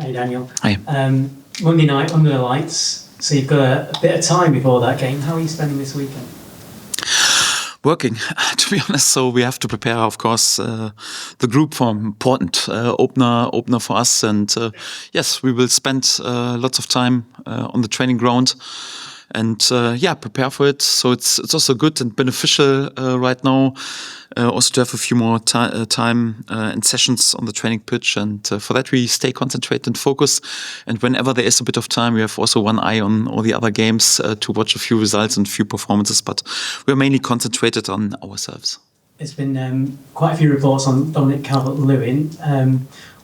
Hey Daniel. Hi. Monday night under the lights, so you've got a bit of time before that game. How are you spending this weekend? Working, to be honest. So we have to prepare, of course, the group for important opener for us. And yes, we will spend lots of time on the training ground and prepare for it. So it's also good and beneficial right now. Also to have a few more time and sessions on the training pitch, and for that we stay concentrated and focused. And whenever there is a bit of time, we have also one eye on all the other games to watch a few results and a few performances. But we're mainly concentrated on ourselves. There's been quite a few reports on Dominic Calvert Lewin.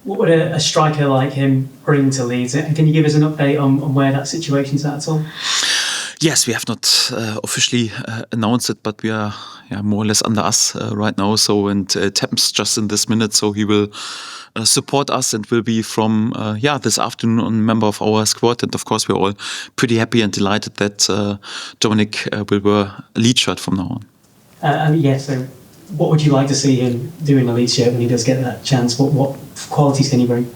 What would a striker like him bring to Leeds? And can you give us an update on where that situation's at all? Yes, we have not officially announced it, but we are more or less under us right now. So, and it happens just in this minute. So he will support us and will be from this afternoon a member of our squad. And of course, we're all pretty happy and delighted that Dominic will wear a Leeds shirt from now on. So what would you like to see him do in the Leeds shirt when he does get that chance? What qualities can he bring?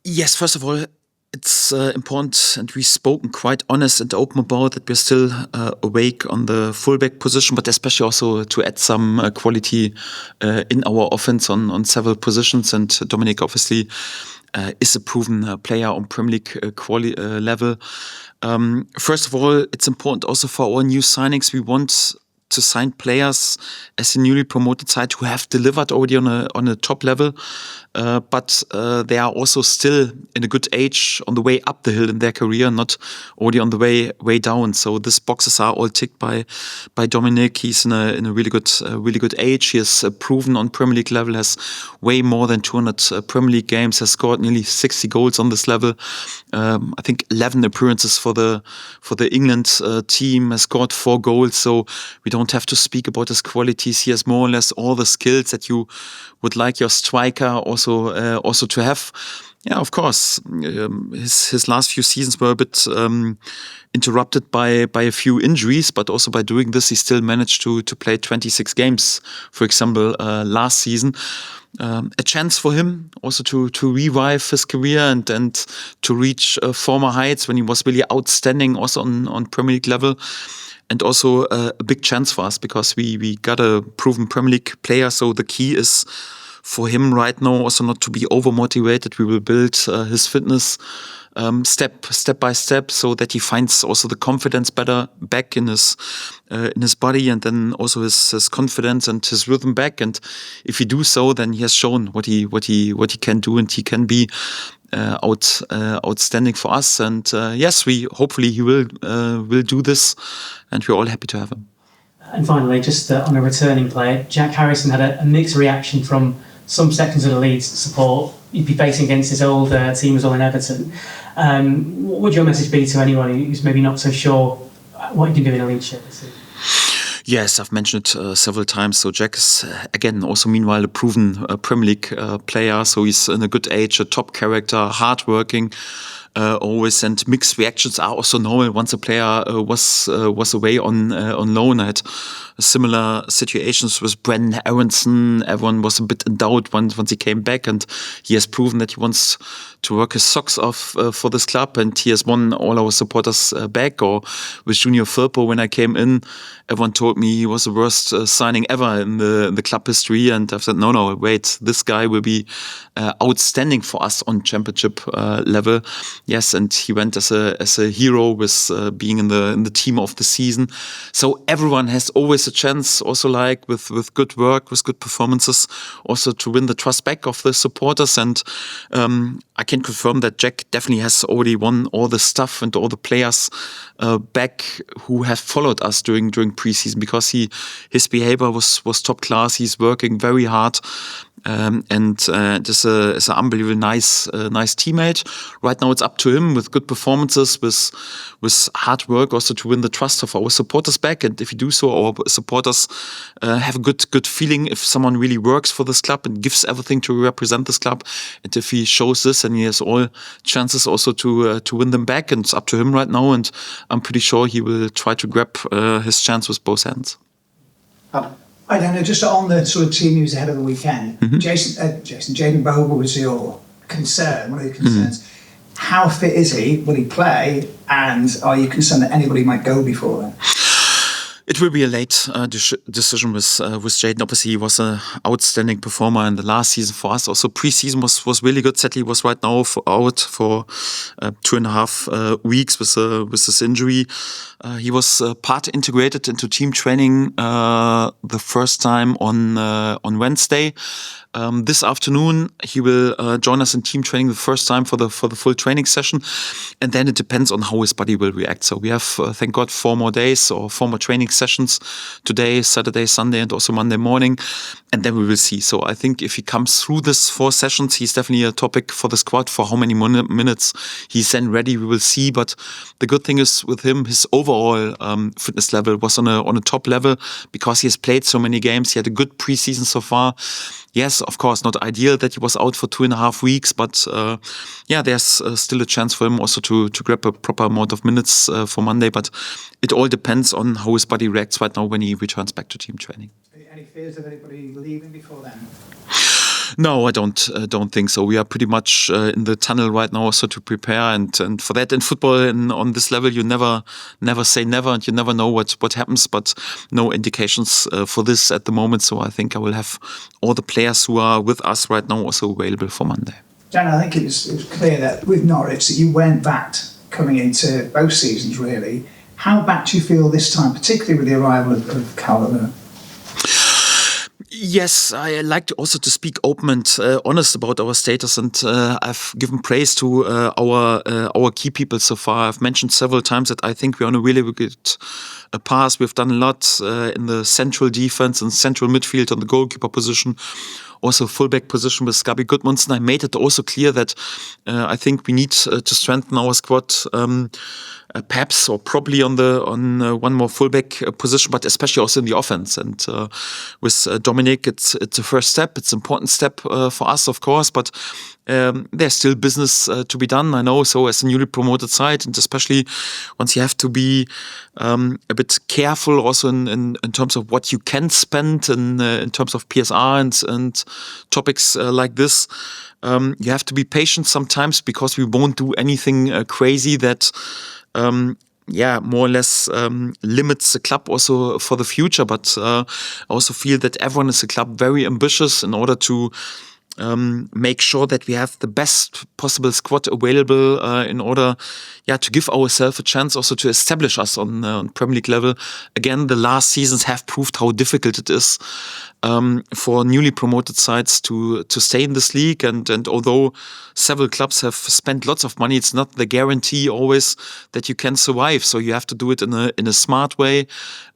Yes, first of all, it's important, and we've spoken quite honest and open about that we're still awake on the fullback position, but especially also to add some quality in our offense on several positions. And Dominic obviously is a proven player on Premier League level. First of all, it's important also for our new signings. We want to sign players as a newly promoted side who have delivered already on a top level, but they are also still in a good age on the way up the hill in their career, not already on the way down. So these boxes are all ticked by Dominic. He's in a really good age. He has proven on Premier League level, has way more than 200 Premier League games, has scored nearly 60 goals on this level. I think 11 appearances for the England team, has scored 4 goals. So we don't have to speak about his qualities. He has more or less all the skills that you would like your striker also to have. Yeah, of course. His last few seasons were a bit interrupted by a few injuries, but also by doing this, he still managed to play 26 games, for example, last season. A chance for him also to revive his career and to reach former heights when he was really outstanding also on Premier League level. And also a big chance for us because we got a proven Premier League player. So the key is for him right now also not to be over-motivated. We will build his fitness step by step so that he finds also the confidence better back in his body, and then also his confidence and his rhythm back. And if he do so, then he has shown what he can do, and he can be outstanding for us. And yes, hopefully he will do this, and we're all happy to have him. And finally, just on a returning player, Jaka Harrison had a mixed reaction from some sections of the Leeds support. He'd be facing against his old team as well in Everton. What would your message be to anyone who's maybe not so sure what he can do in a Leeds shirt this season? Yes, I've mentioned it several times. So Jack is, again, also meanwhile a proven Premier League player. So he's in a good age, a top character, hardworking, always, and mixed reactions are also normal. Once a player was away on loan, I had similar situations with Brendan Aronson. Everyone was a bit in doubt once he came back, and he has proven that he wants to work his socks off for this club, and he has won all our supporters back. Or with Junior Firpo, when I came in, everyone told me he was the worst signing ever in the club history, and I said, no, wait, this guy will be outstanding for us on championship level. Yes, and he went as a hero with being in the team of the season. So everyone has always a chance, also like with good work, with good performances, also to win the trust back of the supporters. And I can confirm that Jack definitely has already won all the stuff and all the players back who have followed us during preseason, because his behavior was top class. He's working very hard. And is an unbelievably nice teammate. Right now, it's up to him with good performances, with hard work, also to win the trust of our supporters back. And if you do so, our supporters have a good feeling if someone really works for this club and gives everything to represent this club. And if he shows this, and he has all chances also to win them back. And it's up to him right now. And I'm pretty sure he will try to grab his chance with both hands. I don't know, just on the sort of team news ahead of the weekend. Mm-hmm. Jaka Bijol was your concern, one of your concerns. How fit is he? Will he play? And are you concerned that anybody might go before then? It will be a late decision with Jayden. Obviously, he was an outstanding performer in the last season for us. Also, pre-season was really good. Sadly, he was right now out for 2.5 weeks with this injury. He was part integrated into team training the first time on Wednesday. This afternoon, he will join us in team training the first time for the full training session, and then it depends on how his body will react. So we have, thank God, 4 more days or 4 more training sessions today, Saturday, Sunday, and also Monday morning, and then we will see. So I think if he comes through this 4 sessions, he's definitely a topic for the squad. For how many minutes he's then ready, we will see. But the good thing is with him, his overall fitness level was on a top level because he has played so many games. He had a good preseason so far. Yes, of course, not ideal that he was out for 2.5 weeks, but there's still a chance for him also to grab a proper amount of minutes for Monday. But it all depends on how his body reacts right now when he returns back to team training. Any fears of anybody leaving before then? No, I don't think so. We are pretty much in the tunnel right now also to prepare, and for that in football and on this level you never say never, and you never know what happens, but no indications for this at the moment. So I think I will have all the players who are with us right now also available for Monday. Jan, I think it was clear that with Norwich that you weren't backed coming into both seasons really. How backed do you feel this time, particularly with the arrival of Calvert Lewin? Yes, I like to also to speak open and honest about our status, and I've given praise to our key people so far. I've mentioned several times that I think we're on a really good path. We've done a lot in the central defense and central midfield on the goalkeeper position, also fullback position with Gabi Gudmundsson. I made it also clear that I think we need to strengthen our squad. Perhaps or probably on one more fullback position, but especially also in the offense. And with Dominic, it's a first step. It's an important step for us, of course, but there's still business to be done. I know. So as a newly promoted side, and especially once you have to be a bit careful also in terms of what you can spend in terms of PSR and topics like this. You have to be patient sometimes because we won't do anything crazy that more or less limits the club also for the future. But I also feel that everyone is a club very ambitious in order to make sure that we have the best possible squad available in order to give ourselves a chance also to establish us on Premier League level. Again, the last seasons have proved how difficult it is for newly promoted sides to stay in this league. And although several clubs have spent lots of money, it's not the guarantee always that you can survive. So you have to do it in a smart way,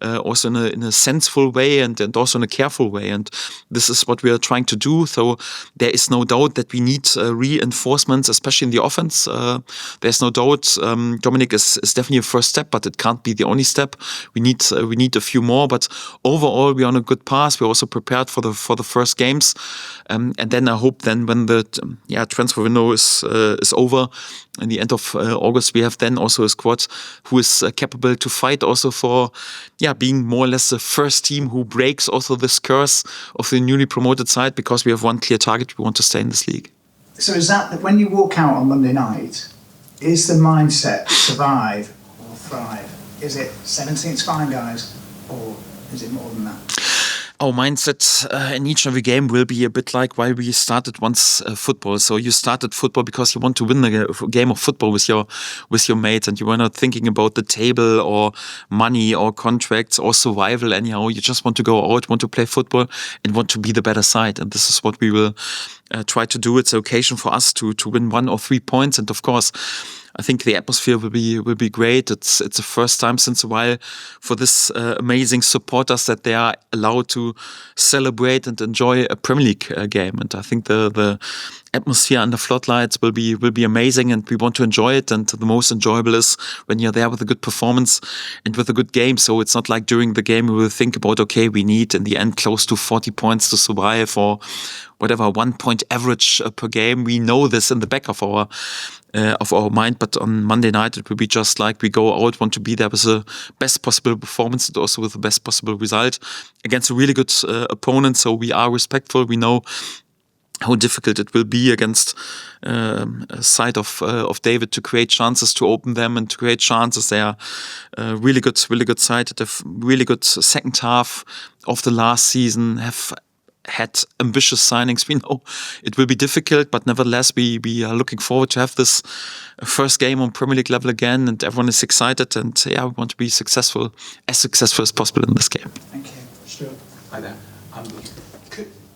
also in a sensible way, and also in a careful way. And this is what we are trying to do. So there is no doubt that we need reinforcements, especially in the offense. There's no doubt Dominic is definitely a first step, but it can't be the only step. We need a few more. But overall, we're on a good path. We're also prepared for the first games, and then I hope then when the transfer window is over in the end of August, we have then also a squad who is capable to fight also for being more or less the first team who breaks also this curse of the newly promoted side, because we have one clear target: we want to stay in this league. So is that when you walk out on Monday night, is the mindset survive or thrive? Is it 17's fine, guys, or is it more than that? Our mindset in each and every game will be a bit like why we started once football. So you started football because you want to win a game of football with your mates, and you were not thinking about the table or money or contracts or survival anyhow. You just want to go out, want to play football, and want to be the better side. And this is what we will try to do. It's an occasion for us to win 1 or 3 points, and of course, I think the atmosphere will be great. It's the first time since a while for this amazing supporters that they are allowed to celebrate and enjoy a Premier League game. And I think the atmosphere under floodlights will be amazing, and we want to enjoy it. And the most enjoyable is when you're there with a good performance and with a good game. So it's not like during the game we will think about, okay, we need in the end close to 40 points to survive, or whatever, 1 point average per game. We know this in the back of our mind, but on Monday night it will be just like we go out, want to be there with the best possible performance and also with the best possible result against a really good opponent. So we are respectful. We know how difficult it will be against a side of David to create chances, to open them and to create chances. They are really good side. They have really good second half of the last season. Have had ambitious signings. We know it will be difficult, but nevertheless, we are looking forward to have this first game on Premier League level again, and everyone is excited. And we want to be successful as possible in this game. Thank you. Stuart. Hi there.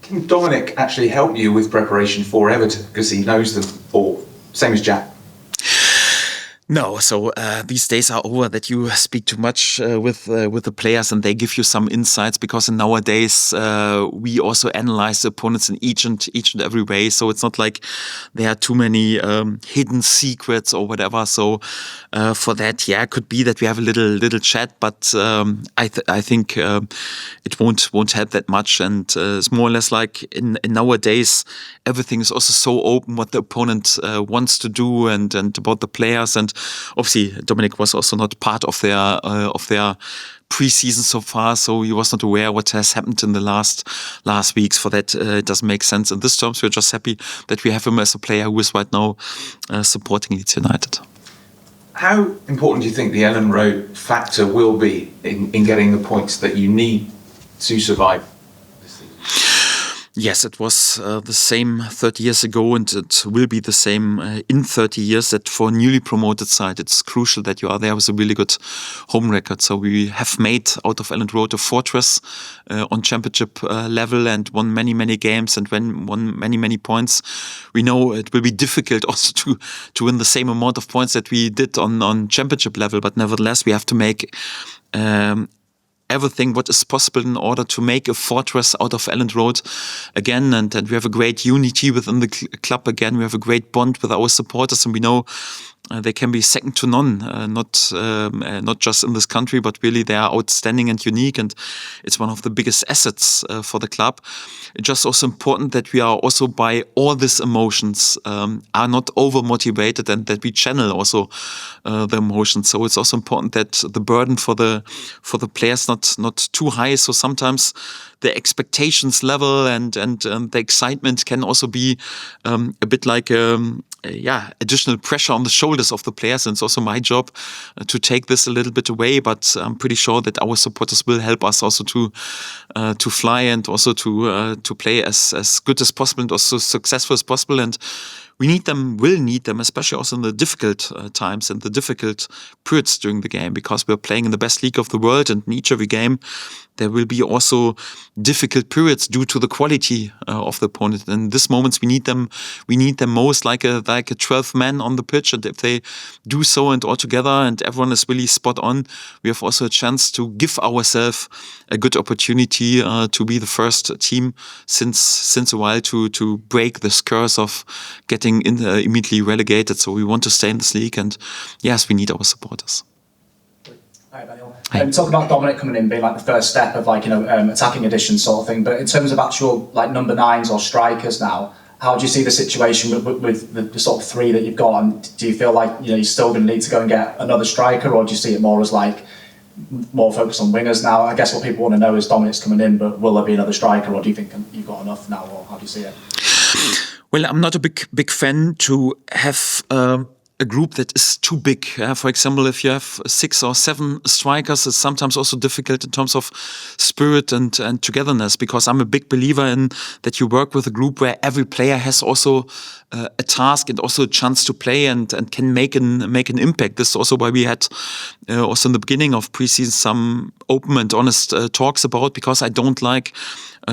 Can Dominic actually help you with preparation for Everton because he knows them all, same as Jack? No, so these days are over that you speak too much with the players and they give you some insights, because nowadays we also analyze the opponents in each and every way. So it's not like there are too many hidden secrets or whatever. So for that, it could be that we have a little chat, but I think it won't help that much. And it's more or less like in nowadays everything is also so open what the opponent wants to do and about the players. And obviously, Dominic was also not part of their pre-season so far, so he was not aware what has happened in the last weeks. For that, it doesn't make sense. In this terms, we're just happy that we have him as a player who is right now supporting Leeds United. How important do you think the Elland Road factor will be in getting the points that you need to survive this season? Yes, it was the same 30 years ago, and it will be the same in 30 years, that for a newly promoted side, it's crucial that you are there with a really good home record. So we have made out of Elland Road a fortress on championship level and won many games and won many points. We know it will be difficult also to win the same amount of points that we did on championship level, but nevertheless, we have to make everything what is possible in order to make a fortress out of Elland Road again, and we have a great unity within the club again. We have a great bond with our supporters, and we know they can be second to none, not just in this country, but really they are outstanding and unique, and it's one of the biggest assets for the club. It's just also important that we are also, by all these emotions, are not over motivated, and that we channel also the emotions. So it's also important that the burden for the players not too high. So sometimes the expectations level and the excitement can also be a bit like additional pressure on the shoulders of the players. And it's also my job to take this a little bit away, but I'm pretty sure that our supporters will help us also to fly and also to play as good as possible and also successful as possible. And we will need them, especially also in the difficult times and the difficult periods during the game, because we're playing in the best league of the world, and in each every game there will be also difficult periods due to the quality of the opponent. And in these moments we need them most, like a 12th man on the pitch. And if they do so and all together and everyone is really spot on, we have also a chance to give ourselves a good opportunity to be the first team since a while to break this curse of getting immediately relegated. So we want to stay in this league, and yes, we need our supporters. Hi, Daniel. Talk about Dominic coming in being like the first step of attacking edition sort of thing, but in terms of actual like number 9s or strikers now, how do you see the situation with the sort of 3 that you've got? And do you feel like you're still going to need to go and get another striker, or do you see it more as like more focused on wingers now? I guess what people want to know is Dominic's coming in, but will there be another striker, or do you think you've got enough now, or how do you see it? Well, I'm not a big fan to have a group that is too big. For example, if you have 6 or 7 strikers, it's sometimes also difficult in terms of spirit and togetherness, because I'm a big believer in that you work with a group where every player has also a task and also a chance to play and can make an impact. This is also why we had also in the beginning of preseason some open and honest talks about, because I don't like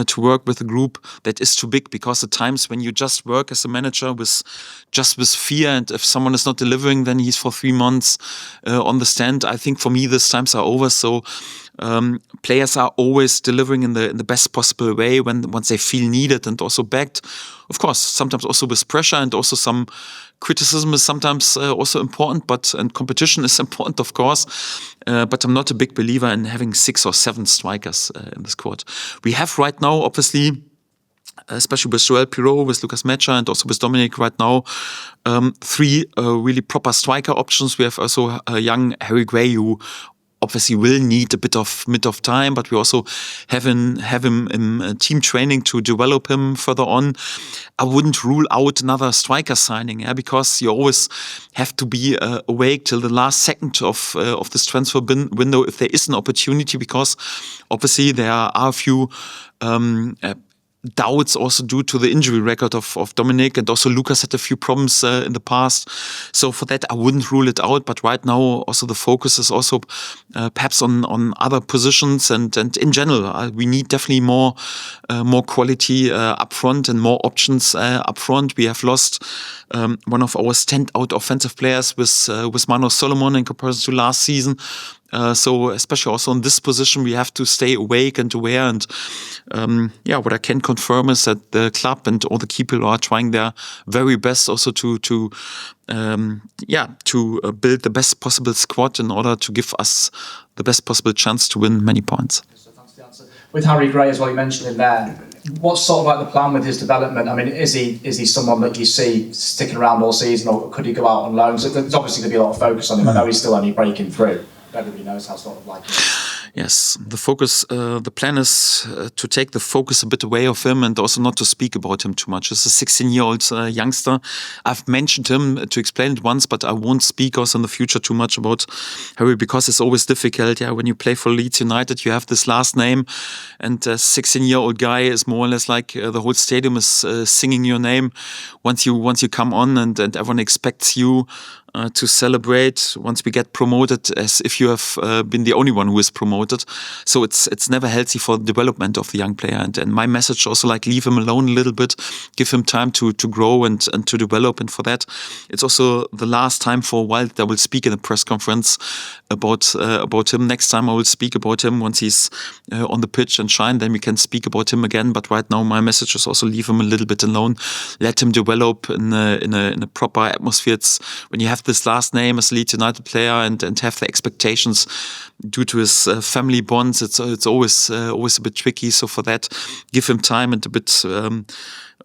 to work with a group that is too big, because at times when you just work as a manager with fear, and if someone is not delivering, then he's for 3 months on the stand. I think for me these times are over. So players are always delivering in the best possible way once they feel needed and also backed. Of course, sometimes also with pressure, and also some criticism is sometimes also important, and competition is important, of course. But I'm not a big believer in having 6 or 7 strikers in the squad. We have right now, obviously, especially with Joel Pirot, with Lucas Mecha, and also with Dominic right now, 3 really proper striker options. We have also a young Harry Gray, who obviously will need a bit of time, but we also have him in team training to develop him further on. I wouldn't rule out another striker signing, because you always have to be awake till the last second of this transfer window if there is an opportunity, because obviously there are a few doubts also due to the injury record of Dominic, and also Lucas had a few problems in the past. So for that, I wouldn't rule it out. But right now, also the focus is also perhaps on other positions, and in general, we need definitely more quality up front and more options up front. We have lost one of our standout offensive players with Mano Solomon in comparison to last season. So especially also in this position, we have to stay awake and aware. And what I can confirm is that the club and all the key people are trying their very best also to build the best possible squad in order to give us the best possible chance to win many points. So thanks for the answer. With Harry Gray as well, you mentioned him there. What's sort of like the plan with his development? I mean, is he someone that you see sticking around all season, or could he go out on loan? So there's obviously going to be a lot of focus on him. I know he's still only breaking through. Everybody knows how sort of like. Yes, the focus, the plan is to take the focus a bit away of him and also not to speak about him too much. He's a 16-year-old youngster. I've mentioned him to explain it once, but I won't speak also in the future too much about Harry, because it's always difficult. Yeah, when you play for Leeds United, you have this last name, and a 16-year-old guy is more or less like the whole stadium is singing your name once you come on, and everyone expects you to celebrate once we get promoted as if you have been the only one who is promoted. So it's never healthy for the development of the young player. And my message also, like, leave him alone a little bit, give him time to grow and to develop. And for that, it's also the last time for a while that I will speak in a press conference about him. Next time I will speak about him once he's on the pitch and shine, then we can speak about him again. But right now my message is also leave him a little bit alone, let him develop in a proper atmosphere. It's when you have this last name as a Leeds United player and have the expectations due to his family bonds, it's always a bit tricky. So for that, give him time and a bit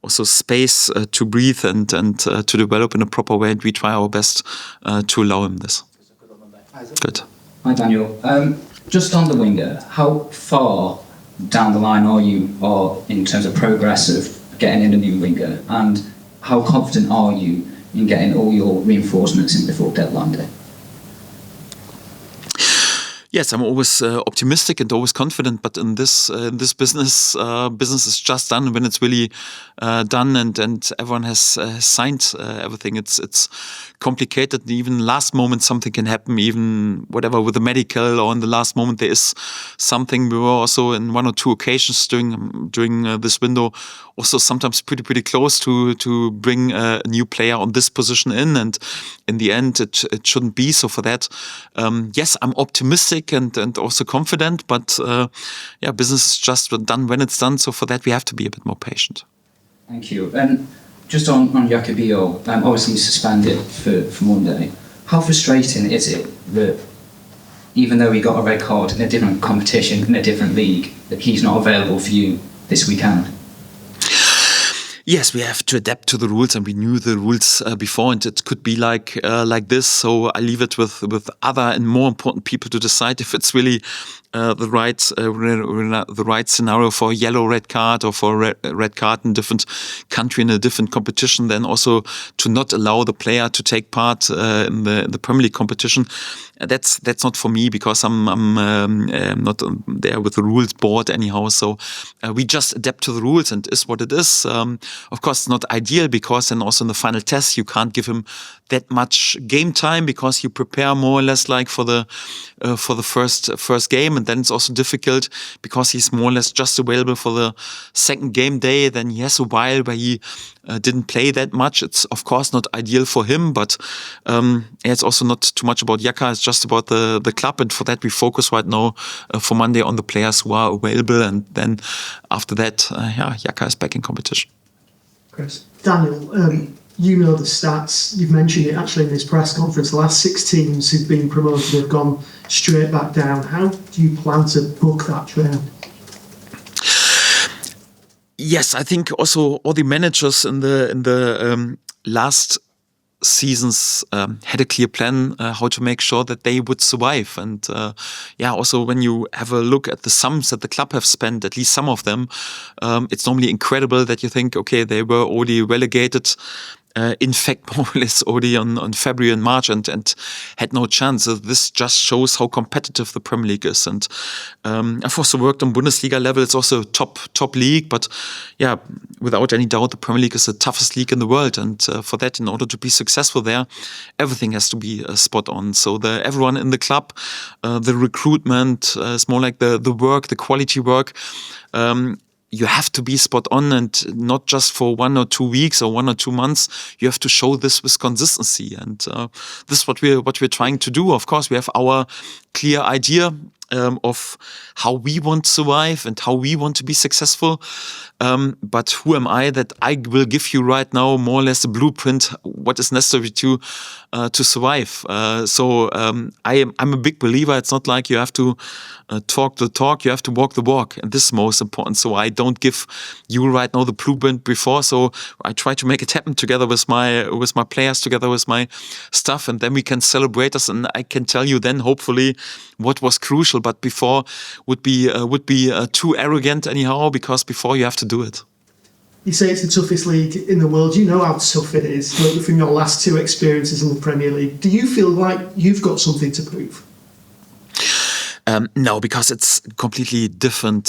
also space to breathe and to develop in a proper way, and we try our best to allow him this. Good. Hi Daniel. Just on the winger, how far down the line are you in terms of progress of getting in a new winger, and how confident are you in getting all your reinforcements in before deadline day? Yes, I'm always optimistic and always confident, but in this business, business is just done when it's really done, and everyone has signed everything. It's complicated. Even last moment something can happen, even whatever with the medical, or in the last moment there is something. We were also in one or two occasions during this window also sometimes pretty close to bring a new player on this position in, and in the end it shouldn't be. So for that, yes, I'm optimistic and also confident, but business is just done when it's done. So for that, we have to be a bit more patient. Thank you. And just on Jaka Bijol, obviously suspended for Monday. How frustrating is it that even though he got a red card in a different competition, in a different league, that he's not available for you this weekend? Yes, we have to adapt to the rules, and we knew the rules before, and it could be like this. So I leave it with other and more important people to decide if it's really the right scenario for a yellow red card or for a red card in a different country in a different competition. Then also to not allow the player to take part in the Premier League competition. That's not for me, because I'm not there with the rules board anyhow. So we just adapt to the rules, and is what it is. Of course, it's not ideal, because then also in the final test you can't give him that much game time, because you prepare more or less like for the first game, and then it's also difficult because he's more or less just available for the second game day. Then he has a while where he didn't play that much. It's of course not ideal for him, but it's also not too much about Jaka. It's just about the club, and for that we focus right now for Monday on the players who are available, and then after that, Jaka is back in competition. Chris. Daniel, you know the stats. You've mentioned it actually in this press conference. The last 6 teams who've been promoted have gone straight back down. How do you plan to book that trend? Yes, I think also all the managers in the last seasons had a clear plan how to make sure that they would survive. And also when you have a look at the sums that the club have spent, at least some of them, it's normally incredible that you think, okay, they were already relegated. In fact, more or less already on February and March and had no chance. So this just shows how competitive the Premier League is. And I've also worked on Bundesliga level. It's also top league. But yeah, without any doubt, the Premier League is the toughest league in the world. And for that, in order to be successful there, everything has to be spot on. So everyone in the club, the recruitment is more like the work, the quality work. You have to be spot on, and not just for 1 or 2 weeks or 1 or 2 months. You have to show this with consistency, and this is what we're trying to do. Of course, we have our clear idea of how we want to survive and how we want to be successful. But who am I that I will give you right now more or less a blueprint what is necessary to survive? I'm a big believer. It's not like you have to talk the talk, you have to walk the walk, and this is most important. So I don't give you right now the blueprint before. So I try to make it happen together with my players, together with my staff, and then we can celebrate us. And I can tell you then hopefully what was crucial, but before would be too arrogant anyhow, because before you have to do it. You say it's the toughest league in the world. You know how tough it is from your last 2 experiences in the Premier League. Do you feel like you've got something to prove? No, because it's completely different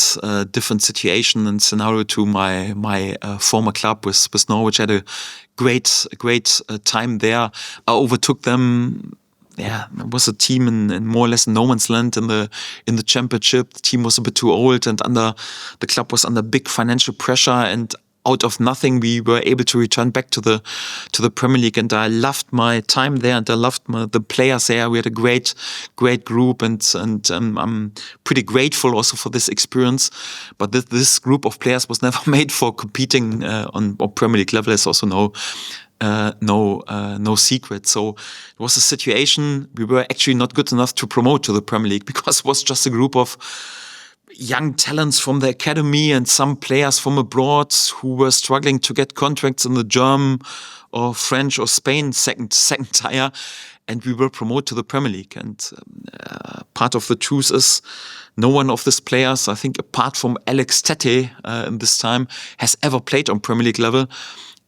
situation and scenario to my former club with Norwich. I had a great time there. I overtook them. Yeah, it was a team in more or less no man's land in the championship. The team was a bit too old, and the club was under big financial pressure, and out of nothing we were able to return back to the Premier League. And I loved my time there, and I loved the players there. We had a great group, and I'm pretty grateful also for this experience. But this group of players was never made for competing on Premier League level. There's also no secret. So it was a situation we were actually not good enough to promote to the Premier League, because it was just a group of young talents from the academy and some players from abroad who were struggling to get contracts in the German or French or Spain second tier, and we were promoted to the Premier League. And part of the truth is, no one of these players, I think apart from Alex Tete in this time, has ever played on Premier League level.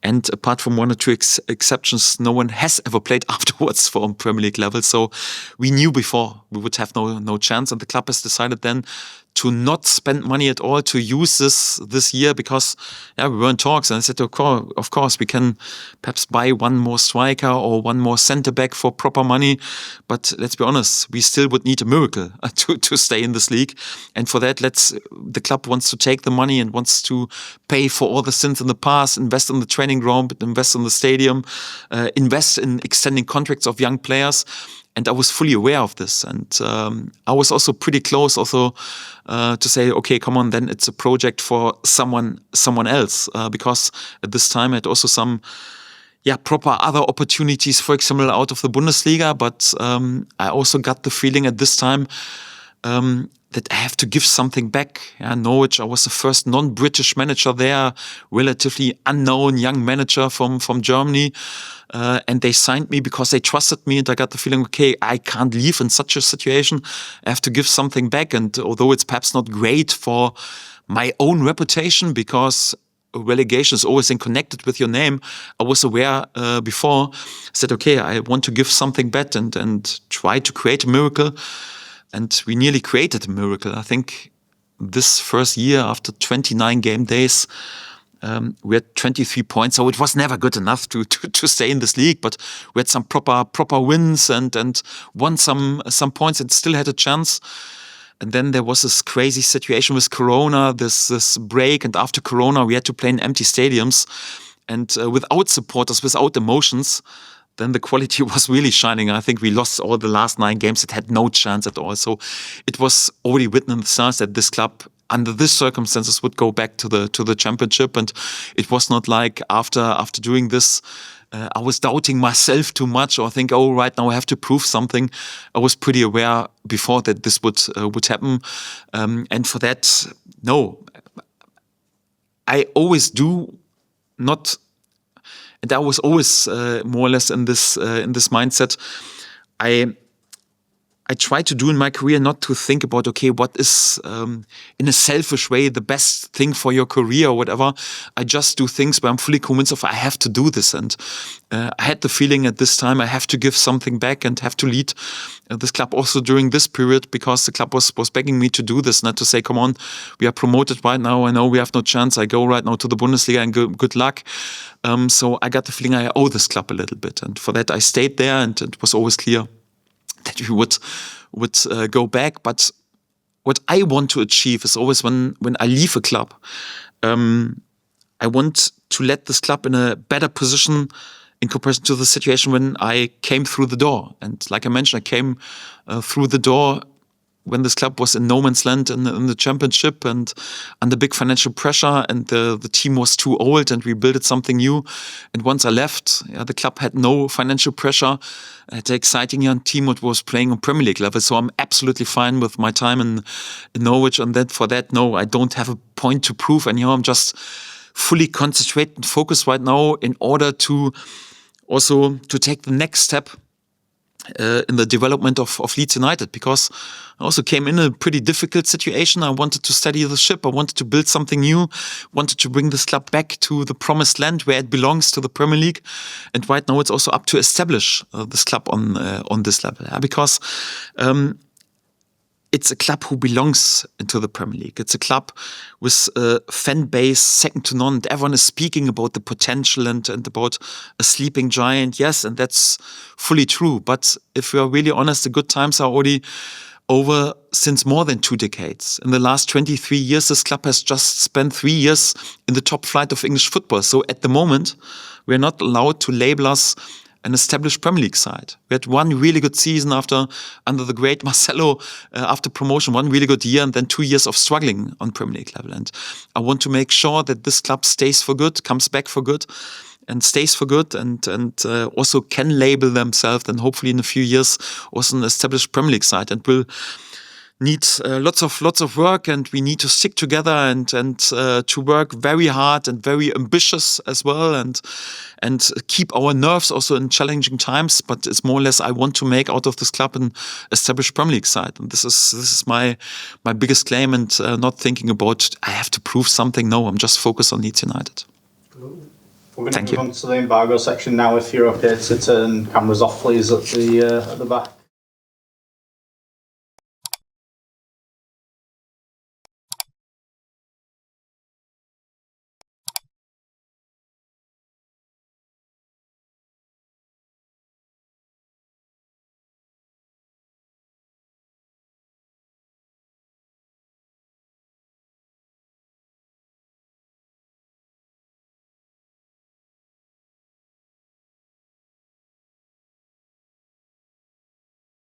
And apart from 1 or 2 exceptions, no one has ever played afterwards for Premier League level. So we knew before we would have no chance. And the club has decided then to not spend money at all, to use this year, because we were in talks. And I said, of course, we can perhaps buy 1 more striker or 1 more centre back for proper money. But let's be honest, we still would need a miracle to stay in this league. And for that, the club wants to take the money and wants to pay for all the sins in the past, invest in the training ground, invest in the stadium, invest in extending contracts of young players. And I was fully aware of this. And I was also pretty close also to say, okay, come on, then it's a project for someone else. Because at this time I had also some proper other opportunities, for example, out of the Bundesliga. But I also got the feeling at this time that I have to give something back. Norwich, I was the first non-British manager there, relatively unknown young manager from Germany. And they signed me because they trusted me, and I got the feeling, okay, I can't leave in such a situation. I have to give something back. And although it's perhaps not great for my own reputation, because relegation is always connected with your name, I was aware before, said, okay, I want to give something back and try to create a miracle. And we nearly created a miracle. I think this first year, after 29 game days, we had 23 points. So it was never good enough to stay in this league. But we had some proper wins and won some points and still had a chance. And then there was this crazy situation with Corona, this break. And after Corona, we had to play in empty stadiums. And without supporters, without emotions, then the quality was really shining. I think we lost all the last 9 games. It had no chance at all. So it was already written in the stars that this club, under these circumstances, would go back to the championship. And it was not like after doing this, I was doubting myself too much, or think, oh, right now I have to prove something. I was pretty aware before that this would happen. And for that, no, I always do not and I was always more or less in this mindset. I try to do in my career not to think about, okay, what is in a selfish way the best thing for your career or whatever. I just do things where I'm fully convinced of I have to do this. And I had the feeling at this time I have to give something back and have to lead this club also during this period, because the club was begging me to do this, not to say, come on, we are promoted right now. I know we have no chance. I go right now to the Bundesliga and good luck. So I got the feeling I owe this club a little bit. And for that, I stayed there, and it was always clear that we would go back. But what I want to achieve is always when I leave a club, I want to let this club in a better position in comparison to the situation when I came through the door. And like I mentioned, I came through the door when this club was in no man's land in the championship and under big financial pressure, and the team was too old, and we built something new. And once I left, the club had no financial pressure. I had an exciting young team that was playing on Premier League level. So I'm absolutely fine with my time in Norwich. And then for that, no, I don't have a point to prove. And I'm just fully concentrated and focused right now in order to also to take the next step in the development of Leeds United, because I also came in a pretty difficult situation. I wanted to steady the ship. I wanted to build something new, wanted to bring this club back to the promised land where it belongs, to the Premier League. And right now it's also up to establish this club on this level, because it's a club who belongs into the Premier League. It's a club with a fan base second to none. Everyone is speaking about the potential and about a sleeping giant. Yes, and that's fully true. But if we are really honest, the good times are already over since more than 2 decades. In the last 23 years, this club has just spent 3 years in the top flight of English football. So at the moment, we're not allowed to label us an established Premier League side. We had one really good season under the great Marcelo after promotion, one really good year, and then 2 years of struggling on Premier League level. And I want to make sure that this club stays for good, comes back for good, and stays for good, and also can label themselves, and hopefully in a few years also an established Premier League side, and will need lots of work, and we need to stick together and to work very hard and very ambitious as well, and keep our nerves also in challenging times. But it's more or less I want to make out of this club an established Premier League side, and this is my biggest claim, and not thinking about I have to prove something. No, I'm just focused on Leeds United. We're going to move on to the embargo section now. If you're okay to turn cameras off, please, at the back.